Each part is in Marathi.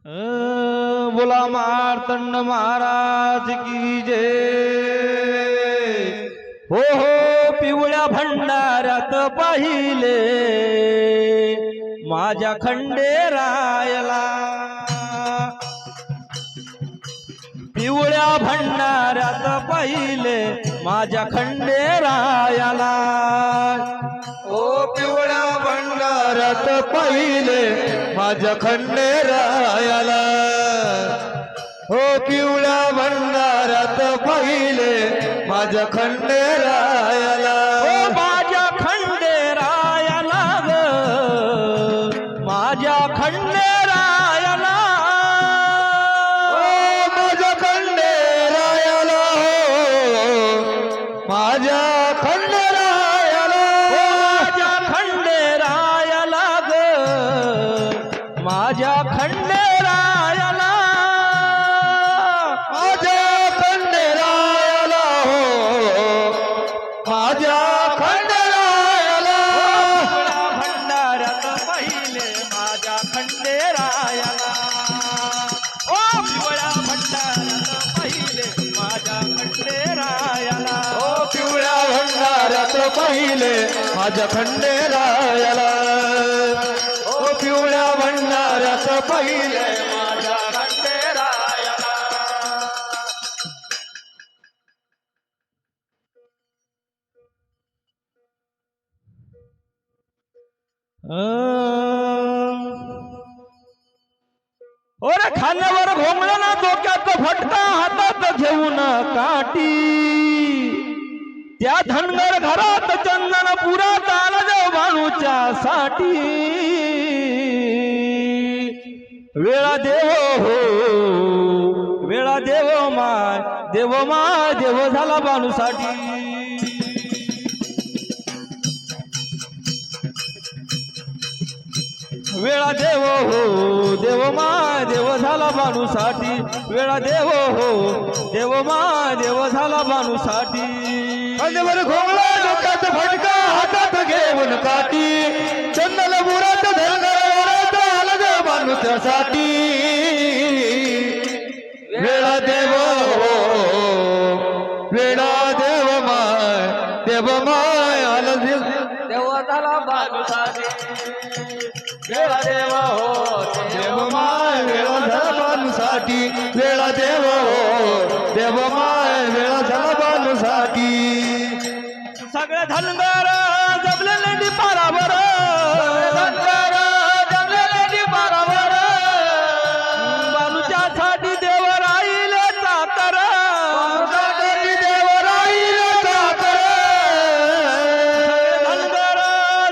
बोला मार्तंड महाराज की जय। हो हो पिवळ्या भंडाऱ्यात पाहिले माझ्या खंडेरायाला, पिवळ्या भंडाऱ्यात पाहिले माझ्या खंडेरायाला। ओ पिवळ्या भंडाऱ्यात पाहिले माझ्या खंडेरायाला, हो पिवळ्या भंडाऱ्यात पाहिले माझ्या खंडेरायाला। हो माझ्या खंडेरायाला ग, माझ्या खंडेरायाला, ओ माझ्या खंडेरायाला, हो माझ्या खंडेरायाला, हो माझ्या खंडेरायाला ग, माझ्या खंडेरायाला, माझ्या खंडेरायाला, हो माझ्या खंडेरायाला। भंडाऱ्यात पहिले माझ्या खंडेरायाला, ओ पिवळ्या भंडाऱ्यात पहिले माझ्या खंडेरायाला, ओ पिवळ्या भंडाऱ्यात पाहिले माझ्या खंडेरायाला, ओ पिवळ्या भंडाऱ्यात पाहिले माझ्या खंडेरायाला। ओरे खांद्यावर घोंगडं ना डोक्यात फटका हातात घेऊन काठी, त्या धनगर घरात चंदन पुरात आला देव भाणूच्या साठी। वेळा देव हो वेळा देव माय देव झाला भाणूसाठी। वेळा देव हो देव झाला भाणूसाठी, वेळा देव हो देव झाला भाणूसाठी। खांद्यावर घोंगडा डोक्यात फटका हातात घेऊन काठी, चंदन बुरात धनगरात आला देव भाणूच्यासाठी। वेळा देव हो वेळा देव माय आला देव झाला भाणूसाठी। वेळा देव हो देव माय वेळा झाला भाणूसाठी, वेळा देव हो देव माय वेळा झाला भाणूसाठी। सगळे धनगर जमलेले डिपारावर, धनगर जमलेले डिपारावर, भाणूच्या साठी देव राहिले चाकर, भाणूसाठी देव राहिले चाकर। धनगर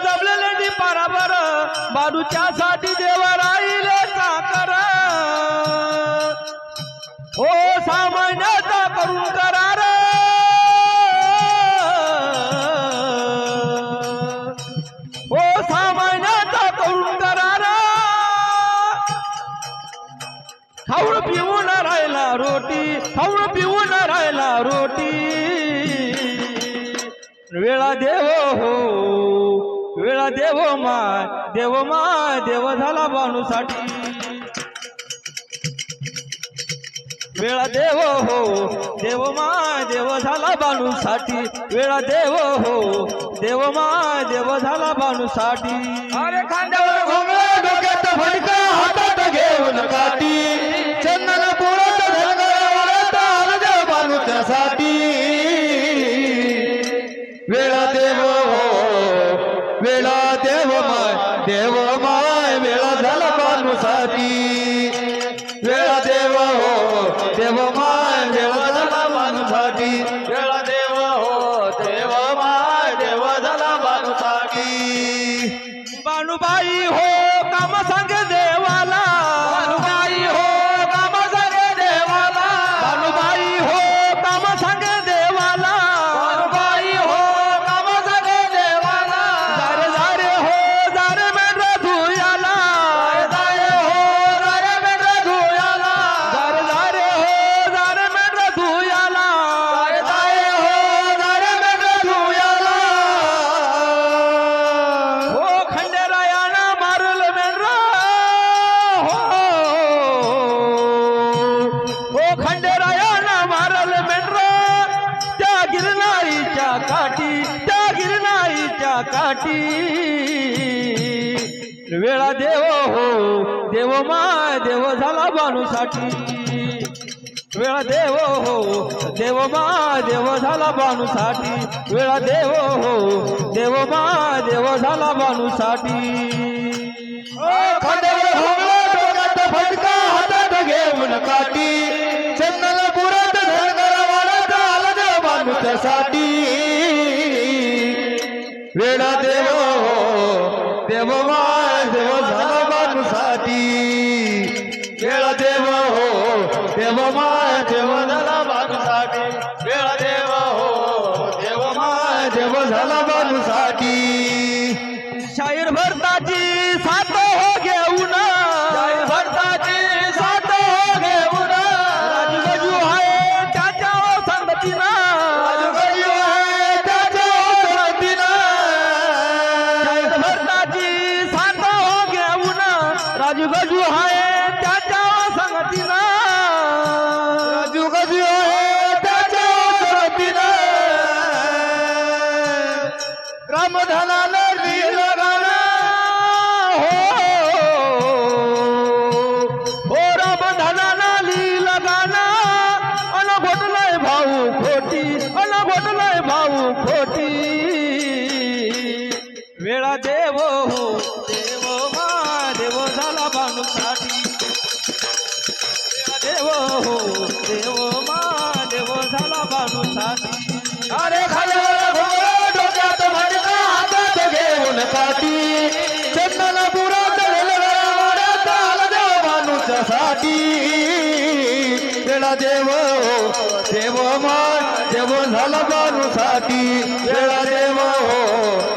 जमलेले डिपारावर, भाणूच्या साठी देव राहिले चाकर। हो सामान्याचा करून करार, हो सामान्याचा करून करार, खाऊन पिऊन राहिला रोटी, खाऊन पिऊन राहिला रोटी। वेळा देव हो वेळा देव झाला भाणूसाठी। वेळा देव हो देव झाला भाणूसाठी, वेळा देव हो देव झाला भाणूसाठी। अरे खांद्यावर घोंगडा डोक्यात फटका हातात घेऊन काठी, चंदन पुरात धनगरात आला देव भाणूच्यासाठी। वेळा देव हो वेळा देव माय वेळा झाला भाणूसाठी। वेळा देव हो देव माय वेळा झाला भाणूसाठी, वेळा देव हो देव माय देव झाला भाणूसाठी। भाणूबाई हो काम सांगे देवाला, भाणूबाई हो काम सांगे देवाला, भाणूबाई हो काम सांगे देवाला, भाणूबाई हो काम सांगे देवाला। जारे जारे हो जारे मेंढरा धुयाला, जारे हो जारे डोक्याच्या काठी वेळा देव हो देव माय देव झाला बानूसाठी वेळा देव हो देव माय देव झाला बानूसाठी वेळा देव हो देव माय देव झाला बानूसाठी खांद्यावर घोंगडं, डोक्यात फटका, हातात घेऊन काठी, चंदनाला पुरात धनगरा वाढत आला देव माणूसासाठी. वेळा देव हो देव माय देव झाला माणूसाठी वेळा देव हो देव माय देव झाला माणूसाठी वेळा देव हो देव माय देव झाला माणूसाठी. शाहीर भरताची साथ हो घेऊन शाहीर भरताची साथ हो घेऊन राजगजू आहे त्याच्या संगतीनं राजगजू आहे त्याच्या संगतीनं. शाहीर भरताची साथ हो घेऊन राजगजू आहे त्याच्या संगतीनं राजगजू आहे त्याच्या संगतीनं. रामधनानं लिहिलं गाणं हो रामधनानं लिहिलं गाणं अन घोटलंय भाऊ खोटी अन घोटलंय भाऊ खोटी वेळा देव हो देव मा देव झाला बानूसाठी वेळा देव हो देव मा देव झाला बानूसाठी अरे खाल्यावर घोंगडं, डोक्यात फटका, हातात घेऊन काठी, चंदनाला पुरात धनगरा वाढत आला देव माणूसासाठी. वेळा देव हो देव माय देव झाला माणूसाठी वेळा देव हो